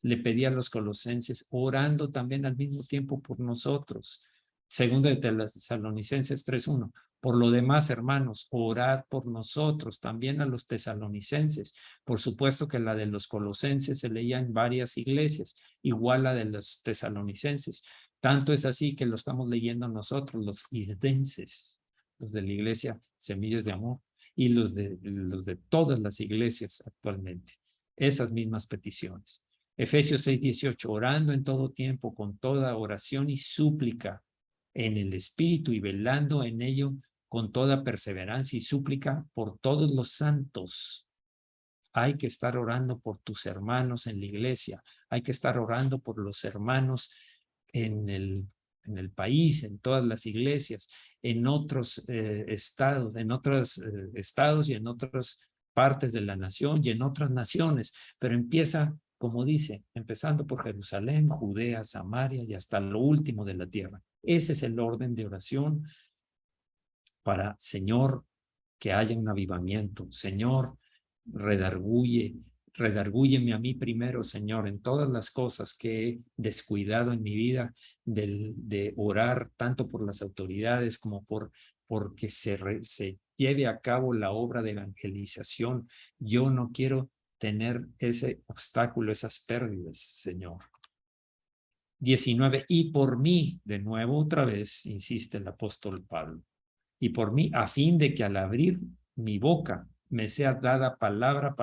Le pedía a los colosenses, orando también al mismo tiempo por nosotros. Segunda de Tesalonicenses 3:1. Por lo demás, hermanos, orad por nosotros, también a los tesalonicenses. Por supuesto que la de los colosenses se leía en varias iglesias, igual la de los tesalonicenses. Tanto es así que lo estamos leyendo nosotros, los isdenses, los de la iglesia Semillas de Amor, y los de todas las iglesias actualmente. Esas mismas peticiones. Efesios 6:18, orando en todo tiempo, con toda oración y súplica en el Espíritu y velando en ello con toda perseverancia y súplica por todos los santos. Hay que estar orando por tus hermanos en la iglesia. Hay que estar orando por los hermanos en el país, en todas las iglesias, en otros estados, estados y en otras partes de la nación y en otras naciones. Pero empieza, como dice, empezando por Jerusalén, Judea, Samaria y hasta lo último de la tierra. Ese es el orden de oración para, Señor, que haya un avivamiento. Señor, redarbúyeme a mí primero, Señor, en todas las cosas que he descuidado en mi vida, de orar tanto por las autoridades como porque se lleve a cabo la obra de evangelización. Yo no quiero tener ese obstáculo, esas pérdidas, Señor. 19, y por mí, de nuevo otra vez, insiste el apóstol Pablo, y por mí, a fin de que al abrir mi boca me sea dada palabra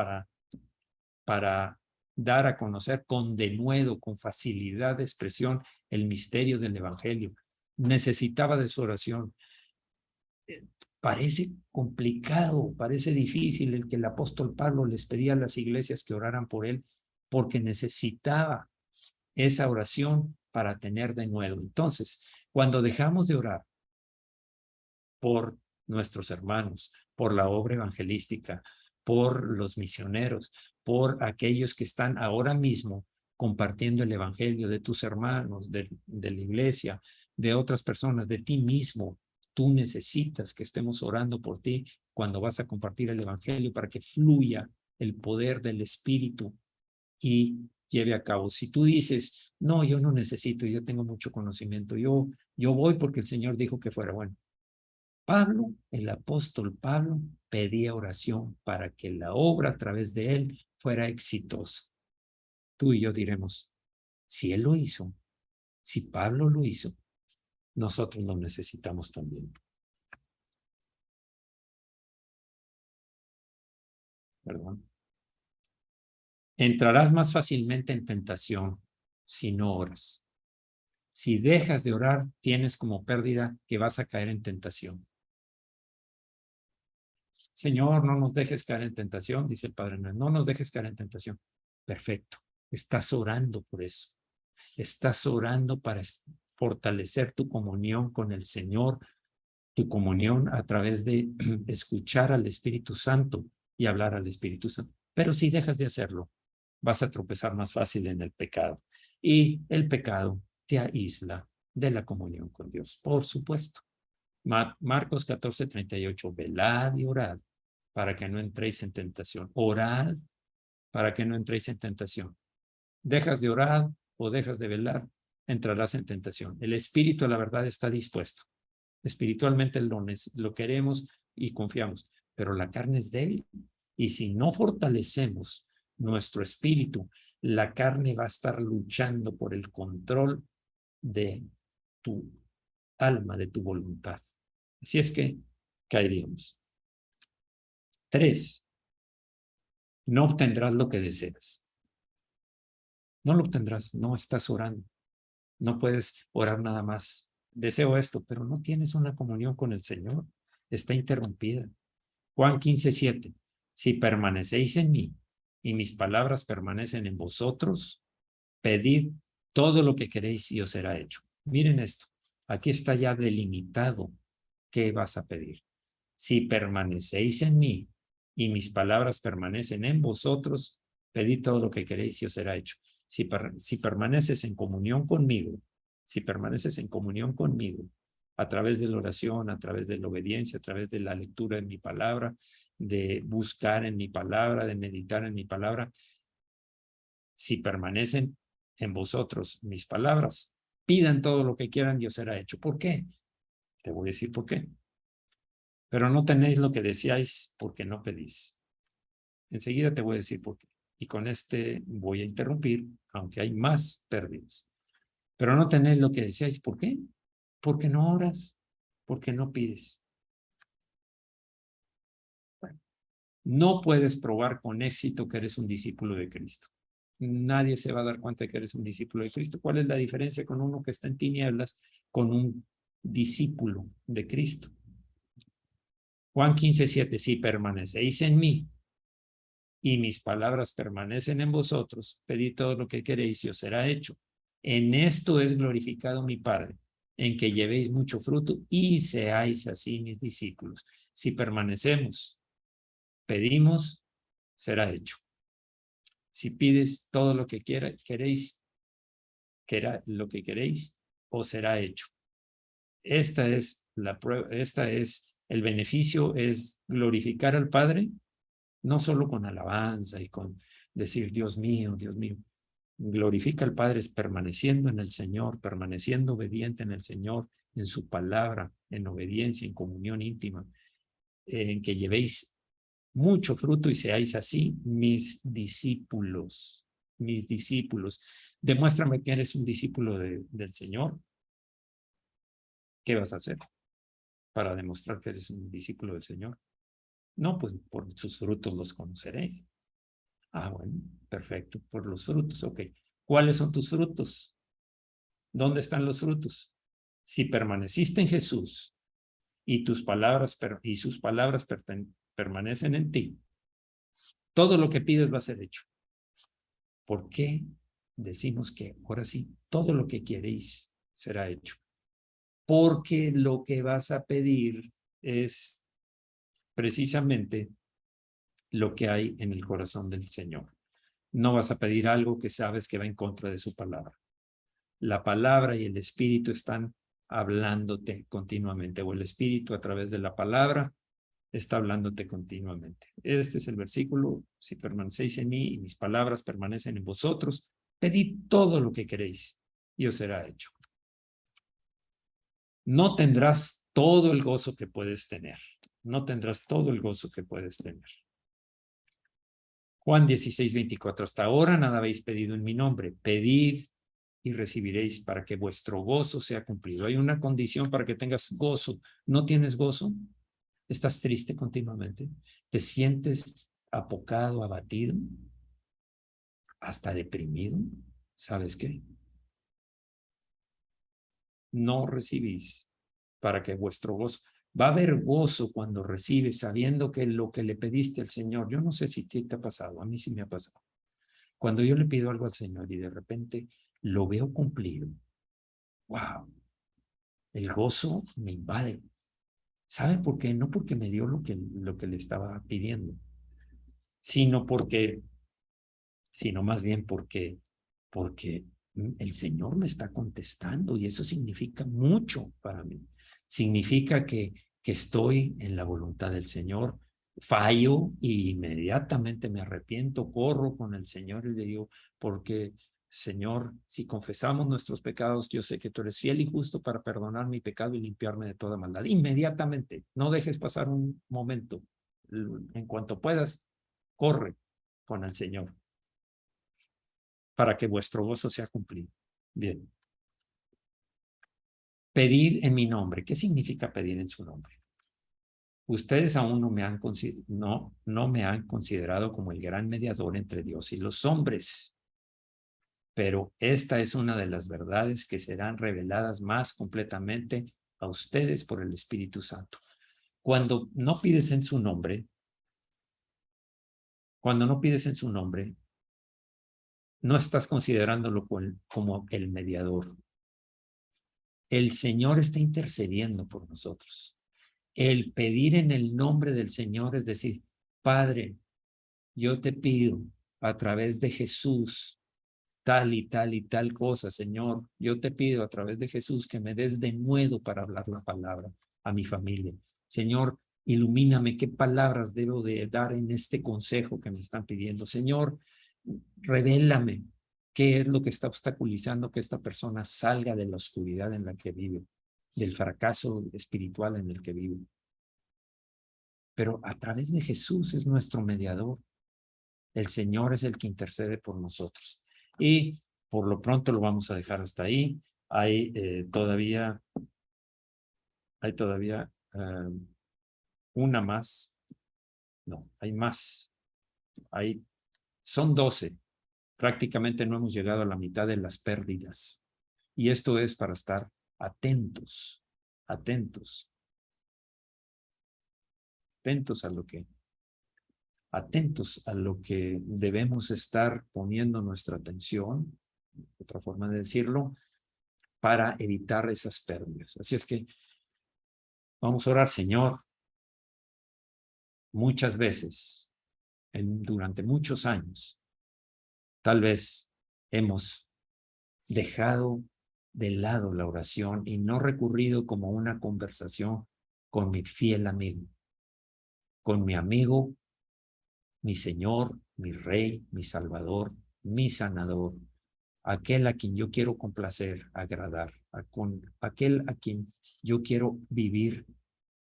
para dar a conocer con denuedo, con facilidad de expresión, el misterio del evangelio. Necesitaba de su oración. Parece complicado, parece difícil el que el apóstol Pablo les pedía a las iglesias que oraran por él, porque necesitaba esa oración para tener denuedo. Entonces, cuando dejamos de orar por nuestros hermanos, por la obra evangelística, por los misioneros, por aquellos que están ahora mismo compartiendo el evangelio, de tus hermanos, de la iglesia, de otras personas, de ti mismo. Tú necesitas que estemos orando por ti cuando vas a compartir el evangelio para que fluya el poder del Espíritu y lleve a cabo. Si tú dices, no, yo no necesito, yo tengo mucho conocimiento, yo voy porque el Señor dijo que fuera. Bueno, Pablo, el apóstol Pablo, pedía oración para que la obra a través de él fuera exitosa. Tú y yo diremos, si él lo hizo, si Pablo lo hizo, nosotros lo necesitamos también. ¿Perdón? Entrarás más fácilmente en tentación si no oras. Si dejas de orar, tienes como pérdida que vas a caer en tentación. Señor, no nos dejes caer en tentación, dice el Padre Noel, no nos dejes caer en tentación. Perfecto, estás orando por eso. Estás orando para fortalecer tu comunión con el Señor, tu comunión a través de escuchar al Espíritu Santo y hablar al Espíritu Santo. Pero si dejas de hacerlo, vas a tropezar más fácil en el pecado. Y el pecado te aísla de la comunión con Dios, por supuesto. Marcos 14:38, velad y orad para que no entréis en tentación. Orad para que no entréis en tentación. Dejas de orar o dejas de velar, entrarás en tentación. El espíritu, a la verdad, está dispuesto. Espiritualmente lo queremos y confiamos, pero la carne es débil. Y si no fortalecemos nuestro espíritu, la carne va a estar luchando por el control de tu alma, de tu voluntad. Así es que caeríamos. 3. No obtendrás lo que deseas. No lo obtendrás, no estás orando. No puedes orar nada más. Deseo esto, pero no tienes una comunión con el Señor. Está interrumpida. Juan 15:7. Si permanecéis en mí y mis palabras permanecen en vosotros, pedid todo lo que queréis y os será hecho. Miren esto. Aquí está ya delimitado qué vas a pedir. Si permanecéis en mí y mis palabras permanecen en vosotros, pedid todo lo que queréis y os será hecho. Si permaneces en comunión conmigo, si permaneces en comunión conmigo, a través de la oración, a través de la obediencia, a través de la lectura de mi palabra, de buscar en mi palabra, de meditar en mi palabra, si permanecen en vosotros mis palabras, pidan todo lo que quieran y os será hecho. ¿Por qué? Te voy a decir por qué. Pero no tenéis lo que deseáis porque no pedís. Enseguida te voy a decir por qué. Y con este voy a interrumpir, aunque hay más pérdidas. Pero no tenéis lo que deseáis. ¿Por qué? Porque no oras, porque no pides. Bueno, no puedes probar con éxito que eres un discípulo de Cristo. Nadie se va a dar cuenta de que eres un discípulo de Cristo. ¿Cuál es la diferencia con uno que está en tinieblas con un discípulo de Cristo? Juan 15:7, si permanecéis en mí y mis palabras permanecen en vosotros, pedid todo lo que queréis y os será hecho. En esto es glorificado mi Padre, en que llevéis mucho fruto y seáis así mis discípulos. Si permanecemos, pedimos, será hecho. Si pides todo lo que queréis, lo que queréis, os será hecho. Esta es la prueba, esta es el beneficio, es glorificar al Padre, no solo con alabanza y con decir, Dios mío, Dios mío. Glorifica al Padre es permaneciendo en el Señor, permaneciendo obediente en el Señor, en su palabra, en obediencia, en comunión íntima, en que llevéis mucho fruto y seáis así mis discípulos, mis discípulos. Demuéstrame que eres un discípulo del Señor. ¿Qué vas a hacer para demostrar que eres un discípulo del Señor? No, pues por sus frutos los conoceréis. Ah, bueno, perfecto, por los frutos, ok. ¿Cuáles son tus frutos? ¿Dónde están los frutos? Si permaneciste en Jesús y tus palabras y sus palabras permanecen en ti, todo lo que pides va a ser hecho. ¿Por qué decimos que ahora sí, todo lo que queréis será hecho? Porque lo que vas a pedir es precisamente lo que hay en el corazón del Señor. No vas a pedir algo que sabes que va en contra de su palabra. La palabra y el Espíritu están hablándote continuamente, o el Espíritu a través de la palabra está hablándote continuamente. Este es el versículo: si permanecéis en mí y mis palabras permanecen en vosotros, pedid todo lo que queréis y os será hecho. No tendrás todo el gozo que puedes tener. No tendrás todo el gozo que puedes tener. Juan 16:24. Hasta ahora nada habéis pedido en mi nombre. Pedid y recibiréis para que vuestro gozo sea cumplido. Hay una condición para que tengas gozo. ¿No tienes gozo? ¿Estás triste continuamente? ¿Te sientes apocado, abatido? ¿Hasta deprimido? ¿Sabes qué? No recibís para que vuestro gozo... Va a haber gozo cuando recibes sabiendo que lo que le pediste al Señor, yo no sé si te ha pasado, a mí sí me ha pasado. Cuando yo le pido algo al Señor y de repente lo veo cumplido, wow, el gozo me invade. ¿Sabe por qué? No porque me dio lo que le estaba pidiendo, sino más bien porque el Señor me está contestando y eso significa mucho para mí. Significa que estoy en la voluntad del Señor, fallo y inmediatamente me arrepiento, corro con el Señor y le digo, porque Señor, si confesamos nuestros pecados, yo sé que tú eres fiel y justo para perdonar mi pecado y limpiarme de toda maldad. Inmediatamente, no dejes pasar un momento. En cuanto puedas, corre con el Señor para que vuestro gozo sea cumplido. Bien. Pedid en mi nombre. ¿Qué significa pedir en su nombre? Ustedes aún no me han considerado como el gran mediador entre Dios y los hombres, pero esta es una de las verdades que serán reveladas más completamente a ustedes por el Espíritu Santo. Cuando no pides en su nombre, no estás considerándolo como el mediador. El Señor está intercediendo por nosotros. El pedir en el nombre del Señor es decir, Padre, yo te pido a través de Jesús tal y tal y tal cosa, Señor. Yo te pido a través de Jesús que me des denuedo para hablar la palabra a mi familia. Señor, ilumíname qué palabras debo de dar en este consejo que me están pidiendo. Señor, revélame qué es lo que está obstaculizando que esta persona salga de la oscuridad en la que vive, del fracaso espiritual en el que vive. Pero a través de Jesús es nuestro mediador. El Señor es el que intercede por nosotros. Y por lo pronto lo vamos a dejar hasta ahí. Hay todavía una más. No, hay más. Son 12. Prácticamente no hemos llegado a la mitad de las pérdidas. Y esto es para estar atentos, atentos a lo que atentos a lo que debemos estar poniendo nuestra atención, otra forma de decirlo, para evitar esas pérdidas. Así es que vamos a orar, Señor. Muchas veces, durante muchos años, tal vez hemos dejado de lado la oración y no recurrido como una conversación con mi fiel amigo, con mi amigo, mi Señor, mi Rey, mi Salvador, mi Sanador, aquel a quien yo quiero complacer, agradar, aquel a quien yo quiero vivir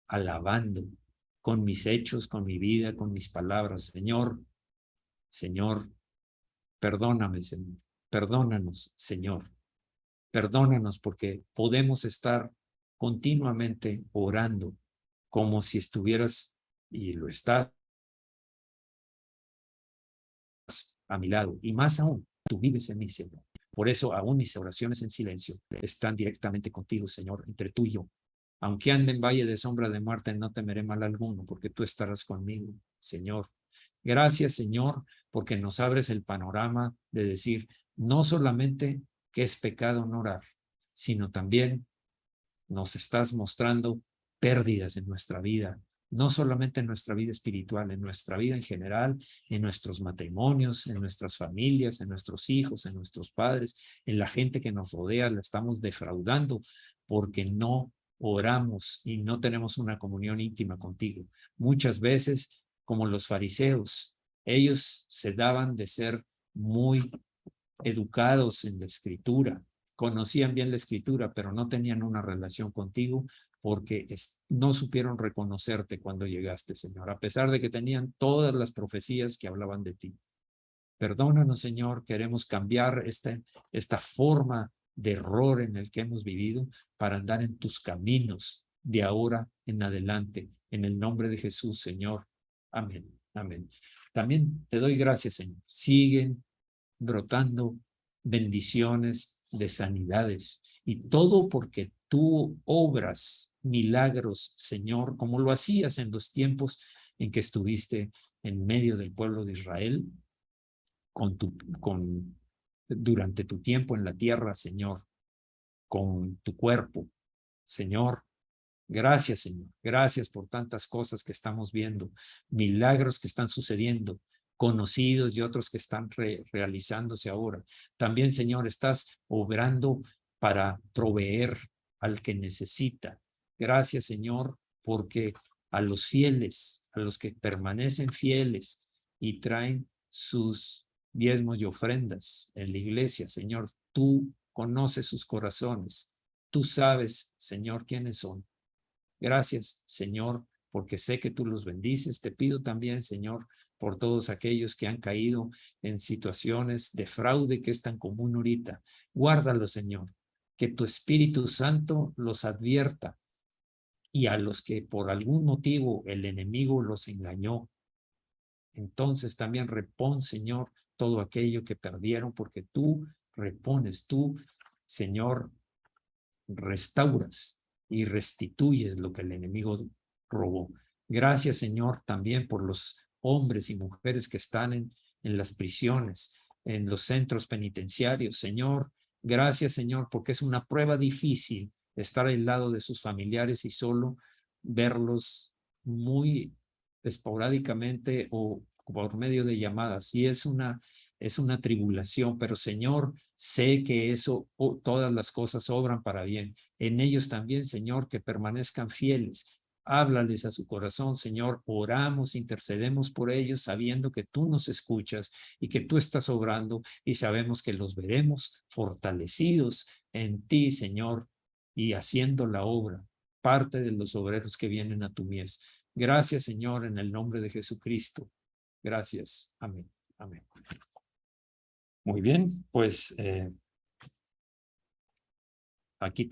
alabando con mis hechos, con mi vida, con mis palabras. Señor, Señor, perdóname, Señor, perdónanos, Señor, perdónanos porque podemos estar continuamente orando como si estuvieras, y lo estás, a mi lado, y más aún, tú vives en mí, Señor. Por eso aún mis oraciones en silencio están directamente contigo, Señor, entre tú y yo. Aunque ande en valle de sombra de muerte, no temeré mal alguno, porque tú estarás conmigo, Señor. Gracias, Señor, porque nos abres el panorama de decir no solamente que es pecado no orar, sino también nos estás mostrando pérdidas en nuestra vida, no solamente en nuestra vida espiritual, en nuestra vida en general, en nuestros matrimonios, en nuestras familias, en nuestros hijos, en nuestros padres, en la gente que nos rodea, la estamos defraudando porque no oramos y no tenemos una comunión íntima contigo. Muchas veces, como los fariseos, ellos se daban de ser muy educados en la escritura, conocían bien la escritura, pero no tenían una relación contigo porque no supieron reconocerte cuando llegaste, Señor, a pesar de que tenían todas las profecías que hablaban de ti. Perdónanos, Señor, queremos cambiar esta forma de error en el que hemos vivido para andar en tus caminos de ahora en adelante. En el nombre de Jesús, Señor. Amén. Amén. También te doy gracias, Señor. Siguen brotando bendiciones de sanidades y todo porque tú obras milagros, Señor, como lo hacías en los tiempos en que estuviste en medio del pueblo de Israel, durante tu tiempo en la tierra, Señor, con tu cuerpo, Señor. Gracias, Señor. Gracias por tantas cosas que estamos viendo, milagros que están sucediendo, conocidos y otros que están realizándose ahora. También, Señor, estás obrando para proveer al que necesita. Gracias, Señor, porque a los fieles, a los que permanecen fieles y traen sus diezmos y ofrendas en la iglesia, Señor, tú conoces sus corazones. Tú sabes, Señor, quiénes son. Gracias, Señor, porque sé que tú los bendices. Te pido también, Señor, por todos aquellos que han caído en situaciones de fraude que es tan común ahorita. Guárdalos, Señor, que tu Espíritu Santo los advierta y a los que por algún motivo el enemigo los engañó. Entonces también repon, Señor, todo aquello que perdieron, porque tú repones, tú, Señor, restauras y restituyes lo que el enemigo robó. Gracias, Señor, también por los hombres y mujeres que están en las prisiones, en los centros penitenciarios. Señor, gracias, Señor, porque es una prueba difícil estar al lado de sus familiares y solo verlos muy esporádicamente o por medio de llamadas. Y es una tribulación, pero Señor, sé que eso, todas las cosas obran para bien. En ellos también, Señor, que permanezcan fieles. Háblales a su corazón, Señor. Oramos, intercedemos por ellos, sabiendo que tú nos escuchas y que tú estás obrando y sabemos que los veremos fortalecidos en ti, Señor, y haciendo la obra, parte de los obreros que vienen a tu mies. Gracias, Señor, en el nombre de Jesucristo. Gracias. Amén. Amén. Muy bien, pues aquí